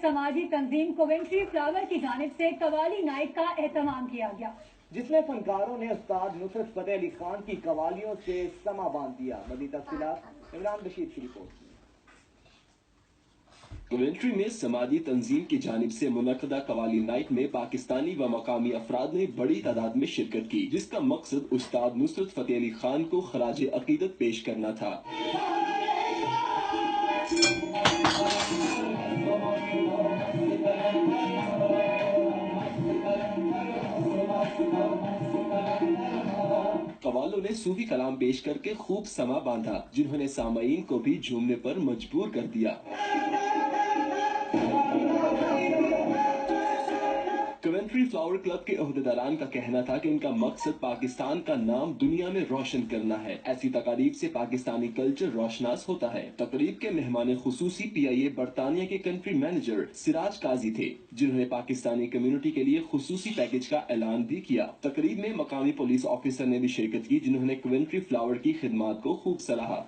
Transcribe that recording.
سماجی تنظیم Coventry flower کی جانب سے قوالی نائٹ کا اہتمام کیا گیا، جس میں فنکاروں نے استاد نصرت فتح علی خان کی قوالیوں سے سما باندھ دیا۔ مزید تفصیلات عمران بشیر کی رپورٹ۔ کوونٹری میں سماجی تنظیم کی جانب سے منعقدہ قوالی نائٹ میں پاکستانی و مقامی افراد نے بڑی تعداد میں شرکت کی، جس کا مقصد استاد نصرت فتح علی خان کو خراج عقیدت پیش کرنا تھا۔ قوالوں نے صوفی کلام پیش کر کے خوب سما باندھا، جنہوں نے سامعین کو بھی جھومنے پر مجبور کر دیا۔ کوونٹری فلاور کلب کے عہدیداران کا کہنا تھا کہ ان کا مقصد پاکستان کا نام دنیا میں روشن کرنا ہے۔ ایسی تقاریب سے پاکستانی کلچر روشناس ہوتا ہے۔ تقریب کے مہمان خصوصی PIA برطانیہ کے کنٹری مینیجر سراج قاضی تھے، جنہوں نے پاکستانی کمیونٹی کے لیے خصوصی پیکج کا اعلان بھی کیا۔ تقریب میں مقامی پولیس آفیسر نے بھی شرکت کی، جنہوں نے کوونٹری فلاور کی خدمات کو خوب سراہا۔